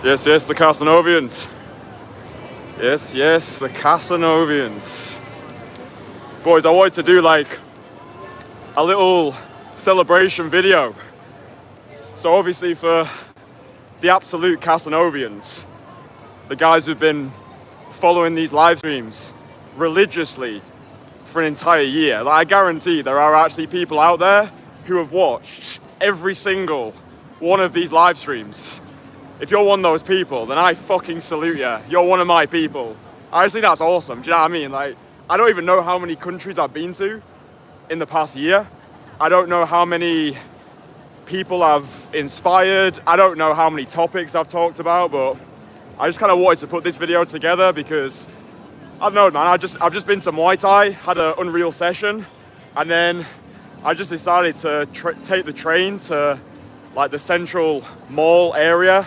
Yes, the Casanovians. Yes, the Casanovians. Boys, I wanted to do like a little celebration video. So obviously for the absolute Casanovians, the guys who've been following these live streams religiously for an entire year, like I guarantee there are actually people out there who have watched every single one of these live streams. If you're one of those people, then I fucking salute you. You're one of my people. I just think that's awesome. Do you know what I mean? Like, I don't even know how many countries I've been to in the past year. I don't know how many people I've inspired. I don't know how many topics I've talked about, but I just kind of wanted to put this video together because, I don't know, man, I've just been to Muay Thai, had an unreal session, and then I just decided to take the train to like the central mall area,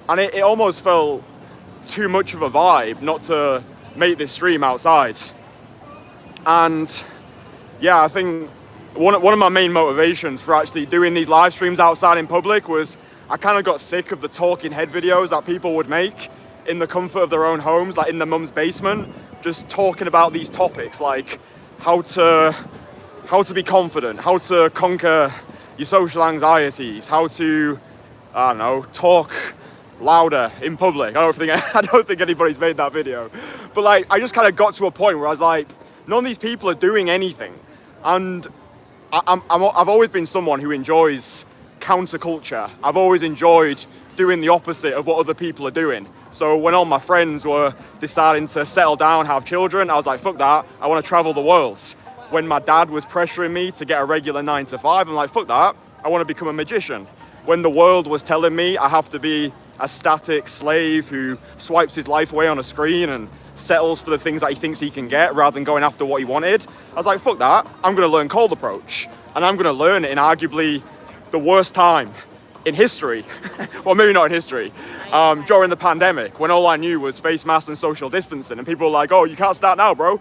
and it almost felt too much of a vibe not to make this stream outside. And yeah, I think one of my main motivations for actually doing these live streams outside in public was I kind of got sick of the talking head videos that people would make in the comfort of their own homes, like in their mum's basement, just talking about these topics like how to be confident, how to conquer your social anxieties, how to, I don't know, talk louder in public. I don't think anybody's made that video. But like, I just kind of got to a point where I was like, none of these people are doing anything. And I've always been someone who enjoys counterculture. I've always enjoyed doing the opposite of what other people are doing. So when all my friends were deciding to settle down, have children, I was like, fuck that, I want to travel the world. When my dad was pressuring me to get a regular 9 to 5, I'm like, fuck that, I want to become a magician. When the world was telling me I have to be a static slave who swipes his life away on a screen and settles for the things that he thinks he can get rather than going after what he wanted, I was like, fuck that, I'm going to learn cold approach. And I'm going to learn it in arguably the worst time in history, well, maybe not in history, during the pandemic, when all I knew was face masks and social distancing, and people were like, oh, you can't start now, bro.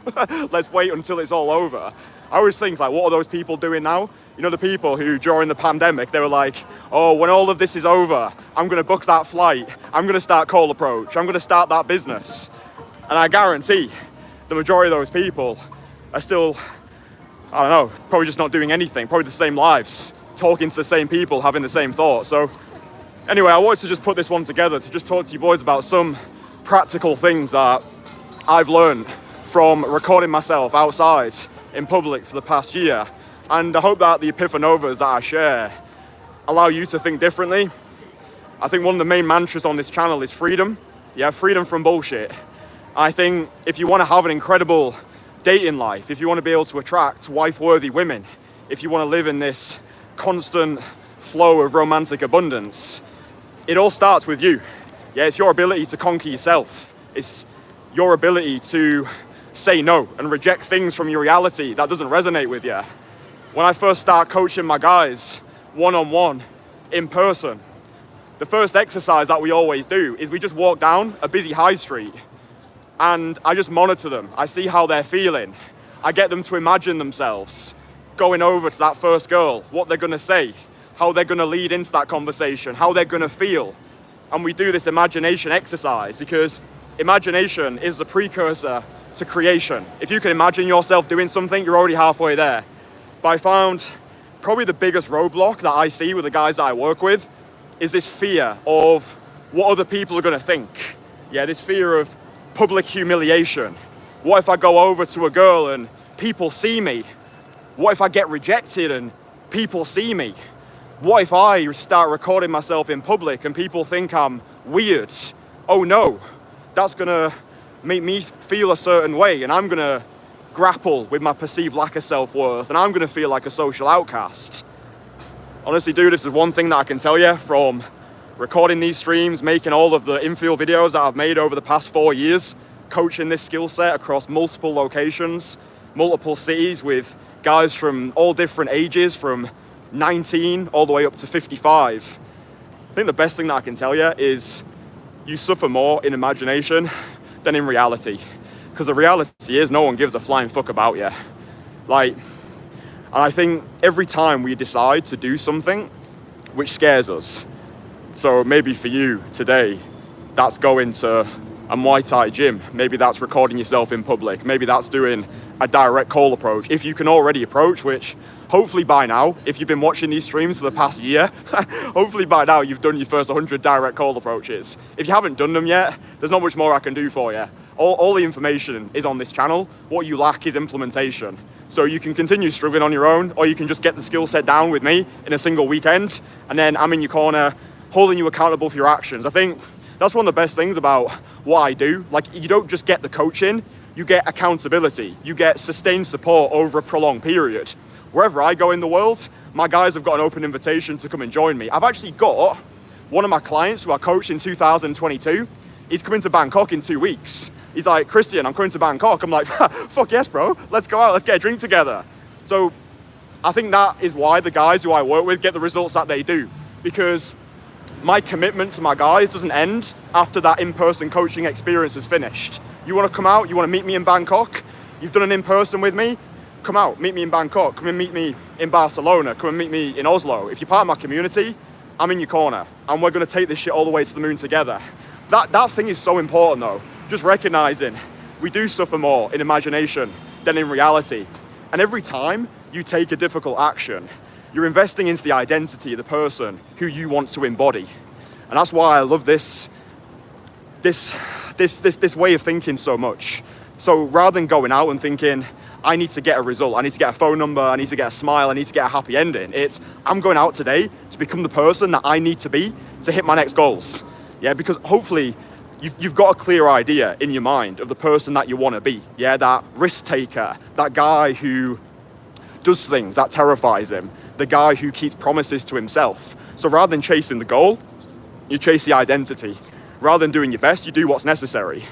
Let's wait until it's all over. I always think, like, what are those people doing now? You know, the people who, during the pandemic, they were like, oh, when all of this is over, I'm going to book that flight. I'm going to start cold approach. I'm going to start that business. And I guarantee the majority of those people are still, I don't know, probably just not doing anything, probably the same lives, talking to the same people, having the same thoughts. So anyway, I wanted to just put this one together to just talk to you boys about some practical things that I've learned from recording myself outside in public for the past year. And I hope that the epiphanovas that I share allow you to think differently. I think one of the main mantras on this channel is freedom. Yeah, freedom from bullshit. I think if you want to have an incredible dating life, if you want to be able to attract wife-worthy women, if you want to live in this constant flow of romantic abundance, it all starts with you. Yeah, it's your ability to conquer yourself. It's your ability to say no and reject things from your reality that doesn't resonate with you. When I first start coaching my guys one-on-one in person, the first exercise that we always do is we just walk down a busy high street and I just monitor them. I see how they're feeling. I get them to imagine themselves going over to that first girl, what they're gonna say, how they're gonna lead into that conversation, how they're gonna feel. And we do this imagination exercise because imagination is the precursor to creation. If you can imagine yourself doing something, you're already halfway there. But I found probably the biggest roadblock that I see with the guys that I work with is this fear of what other people are gonna think. Yeah, this fear of public humiliation. What if I go over to a girl and people see me? What if I get rejected and people see me? What if I start recording myself in public and people think I'm weird? Oh no, that's gonna make me feel a certain way and I'm gonna grapple with my perceived lack of self-worth and I'm gonna feel like a social outcast. Honestly, dude, this is one thing that I can tell you from recording these streams, making all of the infill videos that I've made over the past 4 years, coaching this skill set across multiple locations, multiple cities with guys from all different ages, from 19 all the way up to 55. I think the best thing that I can tell you is you suffer more in imagination than in reality. Because the reality is no one gives a flying fuck about you. And I think every time we decide to do something which scares us, So maybe for you today, that's going to a Muay Thai gym. Maybe that's recording yourself in public. Maybe that's doing a direct call approach. If you can already approach, which hopefully by now, if you've been watching these streams for the past year, hopefully by now you've done your first 100 direct call approaches. If you haven't done them yet, there's not much more I can do for you. All the information is on this channel. What you lack is implementation. So you can continue struggling on your own, or you can just get the skill set down with me in a single weekend, and then I'm in your corner, holding you accountable for your actions. I think that's one of the best things about what I do. Like, you don't just get the coaching, you get accountability, you get sustained support over a prolonged period. Wherever I go in the world, my guys have got an open invitation to come and join me. I've actually got one of my clients who I coached in 2022, he's coming to Bangkok in 2 weeks. He's like, Kristian, I'm coming to Bangkok. I'm like, fuck yes, bro. Let's go out, let's get a drink together. So I think that is why the guys who I work with get the results that they do, because my commitment to my guys doesn't end after that in-person coaching experience is finished. You want to come out, you want to meet me in Bangkok, you've done an in-person with me, come out, meet me in Bangkok, come and meet me in Barcelona, come and meet me in Oslo. If you're part of my community, I'm in your corner, and we're going to take this shit all the way to the moon together. That thing is so important though, just recognizing we do suffer more in imagination than in reality. And every time you take a difficult action, you're investing into the identity of the person who you want to embody. And that's why I love this way of thinking so much. So rather than going out and thinking, I need to get a result, I need to get a phone number, I need to get a smile, I need to get a happy ending, it's, I'm going out today to become the person that I need to be to hit my next goals. Yeah, because hopefully you've got a clear idea in your mind of the person that you want to be. Yeah, that risk taker, that guy who does things that terrifies him, the guy who keeps promises to himself. So rather than chasing the goal, you chase the identity. Rather than doing your best, you do what's necessary.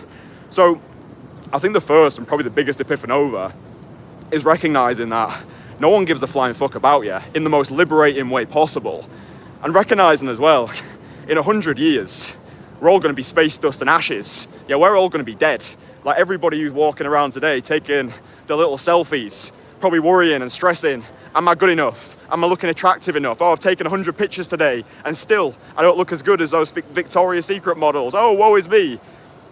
So I think the first and probably the biggest epiphanova is recognizing that no one gives a flying fuck about you in the most liberating way possible. And recognizing as well, in 100 years, we're all going to be space dust and ashes. Yeah, we're all going to be dead. Like everybody who's walking around today, taking the little selfies, probably worrying and stressing, am I good enough? Am I looking attractive enough? Oh, I've taken 100 pictures today, and still, I don't look as good as those Victoria's Secret models. Oh, woe is me.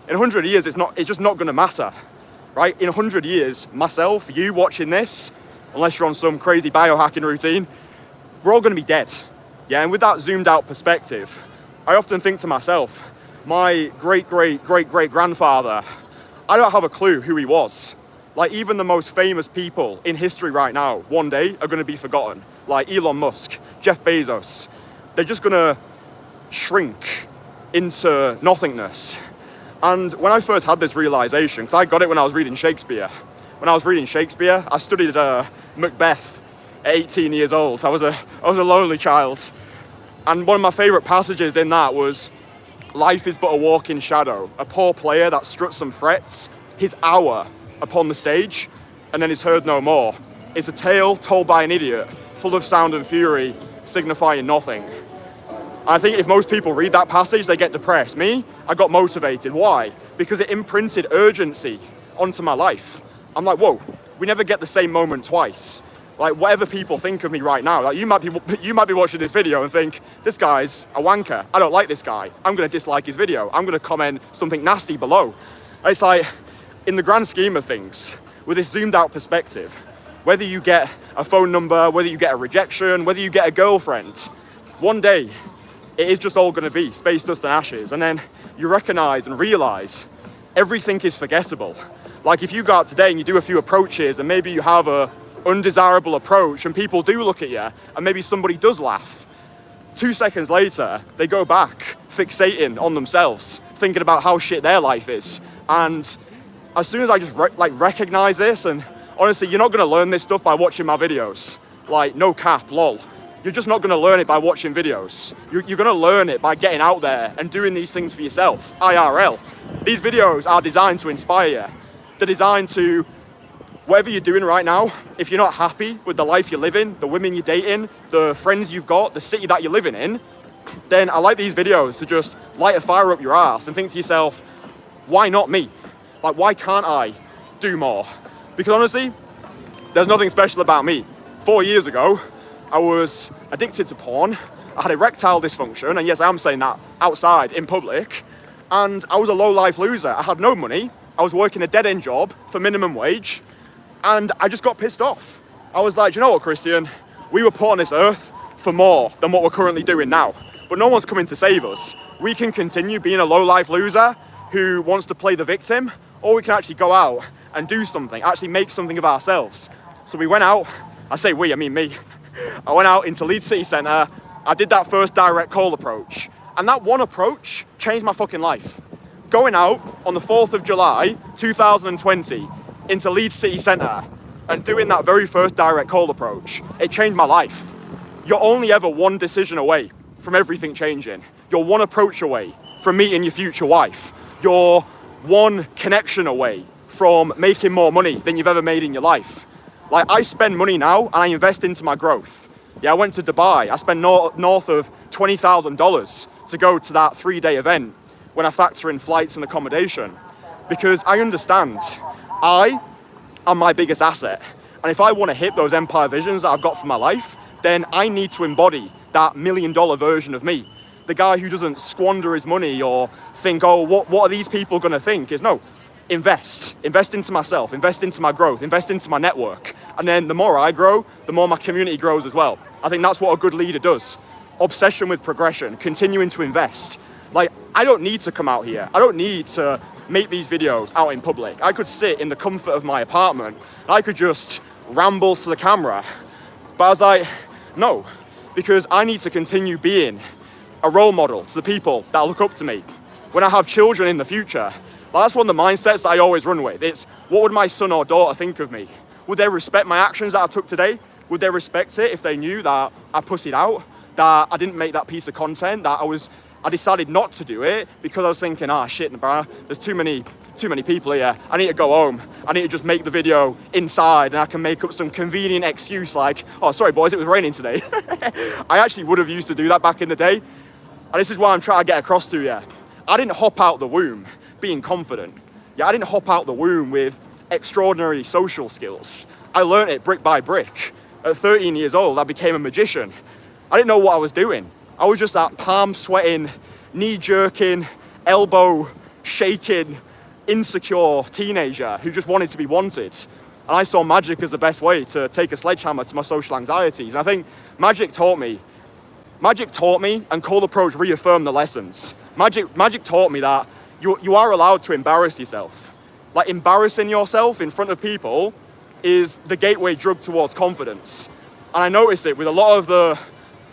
In 100 years, it's just not going to matter, right? In 100 years, myself, you watching this, unless you're on some crazy biohacking routine, we're all going to be dead. Yeah, and with that zoomed out perspective, I often think to myself, my great-great-great-great-grandfather, I don't have a clue who he was. Like, even the most famous people in history right now, one day are going to be forgotten. Like Elon Musk, Jeff Bezos. They're just going to shrink into nothingness. And when I first had this realization, because I got it when I was reading Shakespeare. When I was reading Shakespeare, I studied Macbeth at 18 years old. So I was a lonely child. And one of my favorite passages in that was, life is but a walking shadow, a poor player that struts and frets his hour upon the stage, and then is heard no more. It's a tale told by an idiot, full of sound and fury, signifying nothing. I think if most people read that passage, they get depressed. Me, I got motivated. Why? Because it imprinted urgency onto my life. I'm like, whoa, we never get the same moment twice. Like, whatever people think of me right now, like you might be watching this video and think, this guy's a wanker. I don't like this guy. I'm going to dislike his video. I'm going to comment something nasty below. It's like, in the grand scheme of things, with this zoomed out perspective, whether you get a phone number, whether you get a rejection, whether you get a girlfriend, one day, it is just all going to be space dust and ashes. And then you recognize and realize everything is forgettable. Like, if you go out today and you do a few approaches and maybe you have a undesirable approach and people do look at you and maybe somebody does laugh, 2 seconds later, they go back fixating on themselves, thinking about how shit their life is. And as soon as I just recognize this, and honestly, you're not going to learn this stuff by watching my videos. Like, no cap, lol. You're just not going to learn it by watching videos. You're going to learn it by getting out there and doing these things for yourself, IRL. These videos are designed to inspire you. They're designed to, whatever you're doing right now, if you're not happy with the life you're living, the women you're dating, the friends you've got, the city that you're living in, then I like these videos to just light a fire up your ass and think to yourself, why not me? Like, why can't I do more? Because honestly, there's nothing special about me. 4 years ago, I was addicted to porn. I had erectile dysfunction, and yes, I am saying that outside, in public, and I was a low-life loser. I had no money, I was working a dead-end job for minimum wage, and I just got pissed off. I was like, you know what, Kristian? We were put on this earth for more than what we're currently doing now, but no one's coming to save us. We can continue being a low-life loser who wants to play the victim, or we can actually go out and do something, actually make something of ourselves. So we went out, I say we, I mean me. I went out into Leeds City Centre, I did that first direct call approach, and that one approach changed my fucking life. Going out on the 4th of July, 2020, into Leeds City Centre, and doing that very first direct call approach, it changed my life. You're only ever one decision away from everything changing. You're one approach away from meeting your future wife. You're one connection away from making more money than you've ever made in your life. Like, I spend money now and I invest into my growth. Yeah, I went to Dubai. I spent north of $20,000 to go to that 3-day event when I factor in flights and accommodation, because I understand I am my biggest asset. And if I want to hit those empire visions that I've got for my life, then I need to embody that $1 million version of me. The guy who doesn't squander his money or think, oh, what are these people going to think? Is no, invest into myself, invest into my growth, invest into my network. And then the more I grow, the more my community grows as well. I think that's what a good leader does. Obsession with progression, continuing to invest. Like, I don't need to come out here. I don't need to make these videos out in public. I could sit in the comfort of my apartment. I could just ramble to the camera. But I was like, no, because I need to continue being a role model to the people that look up to me. When I have children in the future, that's one of the mindsets that I always run with. It's, what would my son or daughter think of me? Would they respect my actions that I took today? Would they respect it if they knew that I pussied out, that I didn't make that piece of content, that I decided not to do it because I was thinking, shit, there's too many people here. I need to go home. I need to just make the video inside, and I can make up some convenient excuse like, oh, sorry boys, it was raining today. I actually would have used to do that back in the day. And this is what I'm trying to get across to you. I didn't hop out the womb being confident. Yeah, I didn't hop out the womb with extraordinary social skills. I learned it brick by brick. At 13 years old, I became a magician. I didn't know what I was doing. I was just that palm sweating, knee jerking, elbow shaking, insecure teenager who just wanted to be wanted. And I saw magic as the best way to take a sledgehammer to my social anxieties. And I think magic taught me, and Cold Approach reaffirmed the lessons. Magic taught me that you are allowed to embarrass yourself. Like, embarrassing yourself in front of people is the gateway drug towards confidence. And I notice it with a lot of the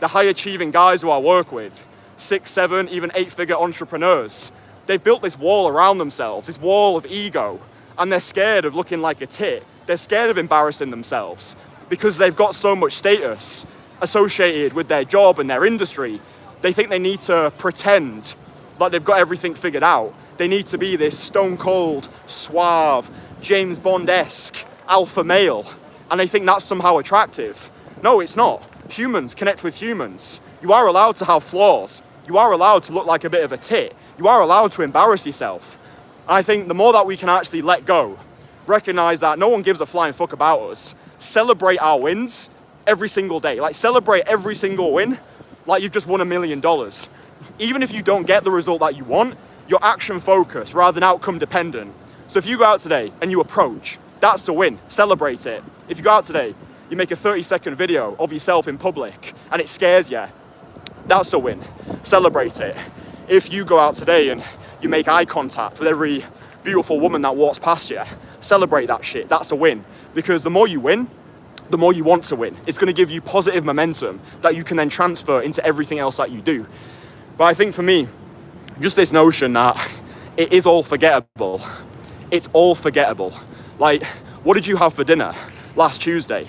high achieving guys who I work with, 6, 7, even 8-figure entrepreneurs. They've built this wall around themselves, this wall of ego, and they're scared of looking like a tit. They're scared of embarrassing themselves because they've got so much status associated with their job and their industry. They think they need to pretend like they've got everything figured out. They need to be this stone cold, suave, James Bond-esque alpha male, and they think that's somehow attractive. No, it's not. Humans connect with humans. You are allowed to have flaws. You are allowed to look like a bit of a tit. You are allowed to embarrass yourself. And I think the more that we can actually let go, recognize that no one gives a flying fuck about us, celebrate our wins every single day. Like, celebrate every single win like you've just won $1 million. Even if you don't get the result that you want, you're action focused rather than outcome dependent. So if you go out today and you approach, that's the win. Celebrate it. If you go out today, you make a 30-second video of yourself in public and it scares you, that's a win. Celebrate it. If you go out today and you make eye contact with every beautiful woman that walks past you, celebrate that shit. That's a win. Because the more you win, the more you want to win. It's going to give you positive momentum that you can then transfer into everything else that you do. But I think for me, just this notion that it is all forgettable. It's all forgettable. Like, what did you have for dinner last Tuesday?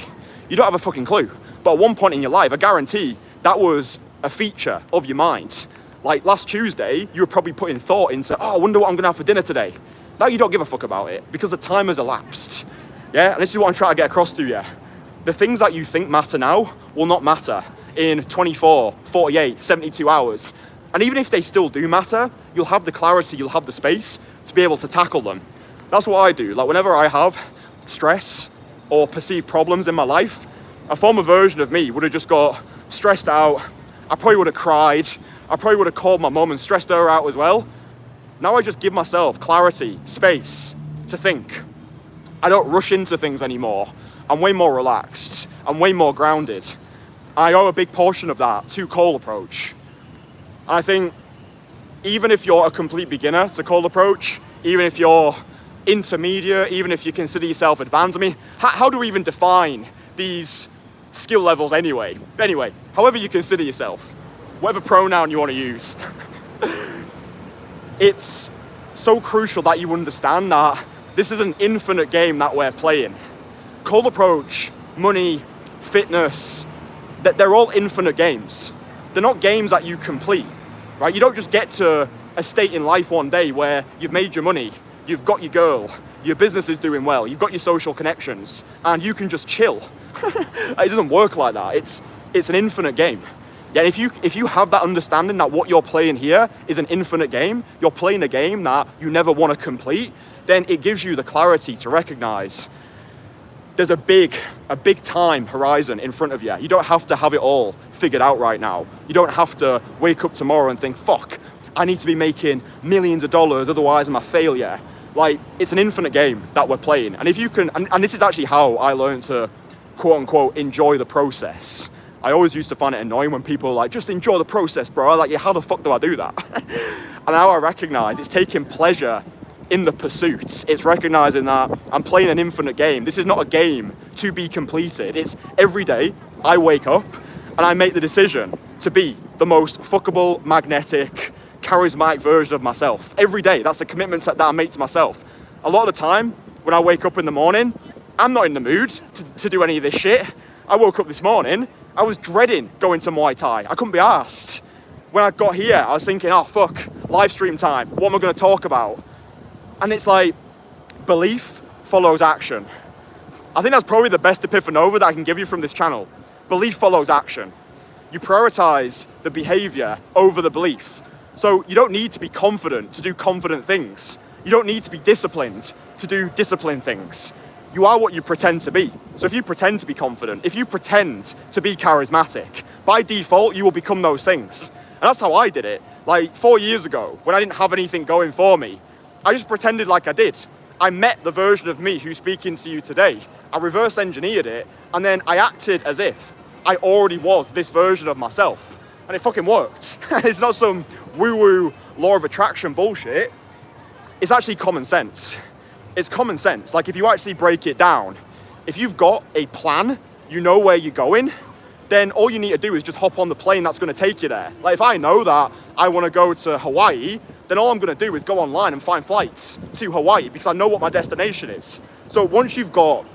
You don't have a fucking clue. But at one point in your life, I guarantee that was a feature of your mind. Like, last Tuesday, you were probably putting thought into, I wonder what I'm gonna have for dinner today. Now you don't give a fuck about it because the time has elapsed. Yeah, and this is what I'm trying to get across to you. The things that you think matter now will not matter in 24, 48, 72 hours. And even if they still do matter, you'll have the clarity, you'll have the space to be able to tackle them. That's what I do. Like, whenever I have stress or perceived problems in my life, a former version of me would have just got stressed out I probably would have cried. I probably would have called my mum and stressed her out as well. Now I just give myself clarity, space to think. I don't rush into things anymore. I'm way more relaxed. I'm way more grounded. I owe a big portion of that to cold approach. And I think even if you're a complete beginner to cold approach, even if you're intermediate, even if you consider yourself advanced, I mean, how do we even define these skill levels anyway? Anyway, however you consider yourself, whatever pronoun you want to use, it's so crucial that you understand that this is an infinite game that we're playing. Cold approach, money, fitness, that they're all infinite games. They're not games that you complete, right? You don't just get to a state in life one day where you've made your money, you've got your girl, your business is doing well, you've got your social connections, and you can just chill. It doesn't work like that. It's an infinite game. Yeah, if you have that understanding that what you're playing here is an infinite game, you're playing a game that you never want to complete, then it gives you the clarity to recognize there's a big time horizon in front of you. You don't have to have it all figured out right now. You don't have to wake up tomorrow and think, fuck, I need to be making millions of dollars, otherwise I'm a failure. Like, it's an infinite game that we're playing. And if you can, and this is actually how I learned to, quote unquote, enjoy the process. I always used to find it annoying when people are like, just enjoy the process, bro. Like, yeah, how the fuck do I do that? And now I recognize it's taking pleasure in the pursuits. It's recognizing that I'm playing an infinite game. This is not a game to be completed. It's every day I wake up and I make the decision to be the most fuckable, magnetic, charismatic version of myself. Every day, that's a commitment that I make to myself. A lot of the time, when I wake up in the morning, I'm not in the mood to do any of this shit. I woke up this morning, I was dreading going to Muay Thai. I couldn't be arsed. When I got here, I was thinking, oh fuck, live stream time, what am I gonna talk about? And it's like, belief follows action. I think that's probably the best epiphanova that I can give you from this channel. Belief follows action. You prioritize the behavior over the belief. So you don't need to be confident to do confident things. You don't need to be disciplined to do disciplined things. You are what you pretend to be. So if you pretend to be confident, if you pretend to be charismatic, by default, you will become those things. And that's how I did it. Like 4 years ago, when I didn't have anything going for me, I just pretended like I did. I met the version of me who's speaking to you today. I reverse engineered it, and then I acted as if I already was this version of myself. And it fucking worked. It's not some woo-woo law of attraction bullshit. It's actually common sense. It's common sense. Like, if you actually break it down, if you've got a plan, you know where you're going, then all you need to do is just hop on the plane that's going to take you there. Like, if I know that I want to go to Hawaii, then all I'm going to do is go online and find flights to Hawaii because I know what my destination is. So once you've got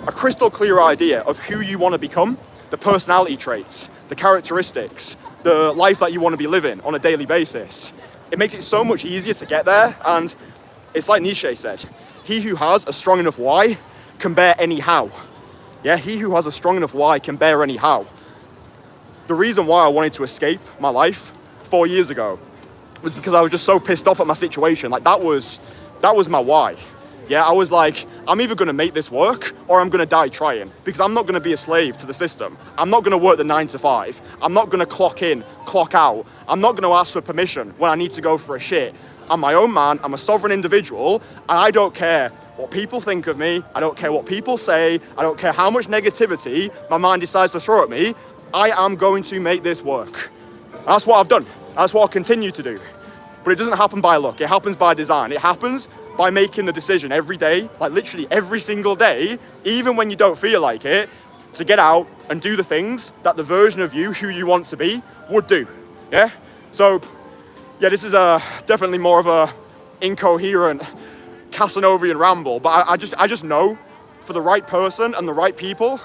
a crystal clear idea of who you want to become, the personality traits, the characteristics, the life that you want to be living on a daily basis, it makes it so much easier to get there. And it's like Nietzsche said, he who has a strong enough why can bear any how. Yeah, he who has a strong enough why can bear any how. The reason why I wanted to escape my life 4 years ago was because I was just so pissed off at my situation. Like, that was my why. Yeah, I was like, I'm either gonna make this work or I'm gonna die trying, because I'm not gonna be a slave to the system. I'm not gonna work the 9 to 5. I'm not gonna clock in, clock out. I'm not gonna ask for permission when I need to go for a shit. I'm my own man, I'm a sovereign individual, and I don't care what people think of me. I don't care what people say. I don't care how much negativity my mind decides to throw at me. I am going to make this work. And that's what I've done. That's what I'll continue to do. But it doesn't happen by luck. It happens by design. It happens by making the decision every day, like literally every single day, even when you don't feel like it, to get out and do the things that the version of you who you want to be would do. Yeah? So, yeah, this is definitely more of a incoherent Casanovian ramble, but I just know for the right person and the right people,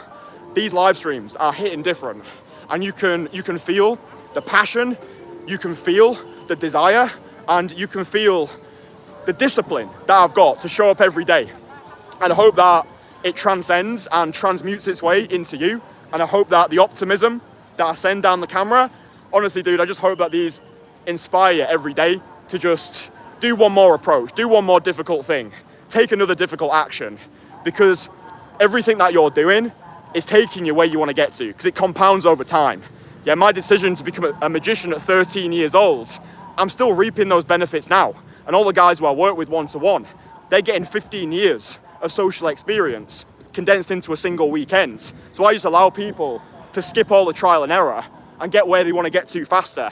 these live streams are hitting different. And you can feel the passion, you can feel the desire, and you can feel the discipline that I've got to show up every day. And I hope that it transcends and transmutes its way into you. And I hope that the optimism that I send down the camera, honestly, dude, I just hope that these inspire you every day to just do one more approach, do one more difficult thing, take another difficult action, because everything that you're doing is taking you where you want to get to, because it compounds over time. yeah, my decision to become a magician at 13 years old, I'm still reaping those benefits now. And all the guys who I work with one-to-one, they're getting 15 years of social experience condensed into a single weekend. So I just allow people to skip all the trial and error and get where they want to get to faster.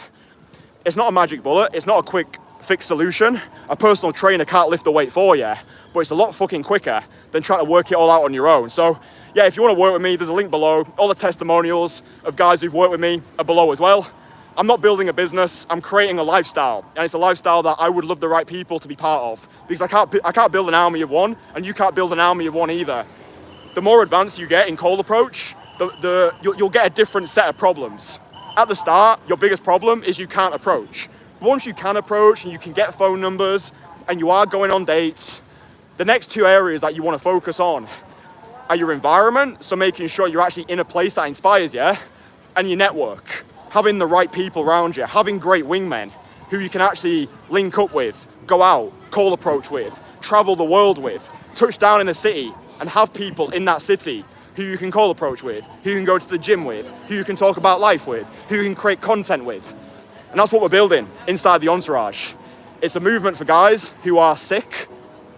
It's not a magic bullet, it's not a quick fix solution. A personal trainer can't lift the weight for you, but it's a lot fucking quicker than trying to work it all out on your own. So yeah, if you want to work with me, there's a link below. All the testimonials of guys who've worked with me are below as well. I'm not building a business, I'm creating a lifestyle. And it's a lifestyle that I would love the right people to be part of. Because I can't build an army of one, and you can't build an army of one either. The more advanced you get in cold approach, you'll get a different set of problems. At the start, your biggest problem is you can't approach. Once you can approach and you can get phone numbers and you are going on dates, the next two areas that you want to focus on are your environment, so making sure you're actually in a place that inspires you, and your network. Having the right people around you, having great wingmen who you can actually link up with, go out, cold approach with, travel the world with, touch down in the city and have people in that city who you can cold approach with, who you can go to the gym with, who you can talk about life with, who you can create content with. And that's what we're building inside the Entourage. It's a movement for guys who are sick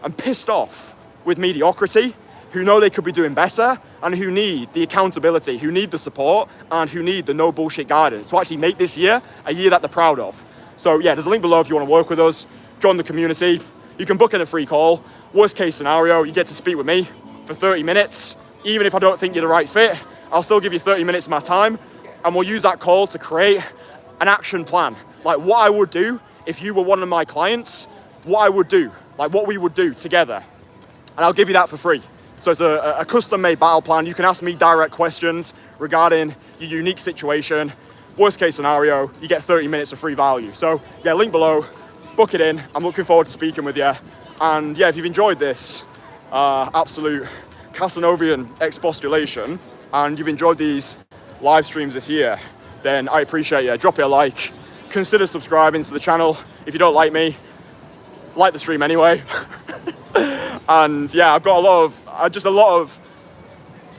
and pissed off with mediocrity, who know they could be doing better, and who need the accountability, who need the support, and who need the no bullshit guidance to actually make this year a year that they're proud of. So yeah, there's a link below if you want to work with us, join the community. You can book in a free call. Worst case scenario, you get to speak with me for 30 minutes. Even if I don't think you're the right fit, I'll still give you 30 minutes of my time, and we'll use that call to create an action plan. Like what I would do if you were one of my clients, what I would do, like what we would do together. And I'll give you that for free. So it's a custom-made battle plan. You can ask me direct questions regarding your unique situation. Worst case scenario, you get 30 minutes of free value. So yeah, link below, book it in. I'm looking forward to speaking with you. And yeah, if you've enjoyed this absolute Casanovian expostulation, and you've enjoyed these live streams this year, then I appreciate you. Drop it a like, consider subscribing to the channel. If you don't like me, like the stream anyway. And yeah, I've got a lot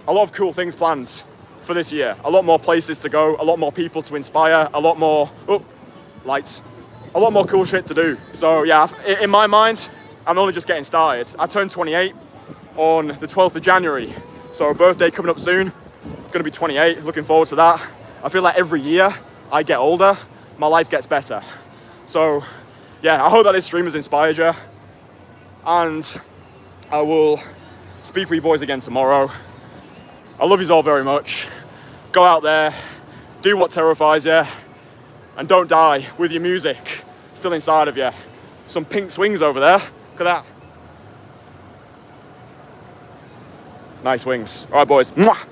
of cool things planned for this year. A lot more places to go, a lot more people to inspire, a lot more cool shit to do. So yeah, in my mind, I'm only just getting started. I turned 28 on the 12th of January. So a birthday coming up soon, gonna be 28, looking forward to that. I feel like every year I get older, my life gets better. So yeah, I hope that this stream has inspired you. And I will speak with you boys again tomorrow. I love you all very much. Go out there, do what terrifies you, and don't die with your music still inside of you. Some pink swings over there, look at that. Nice wings. All right, boys. Mwah.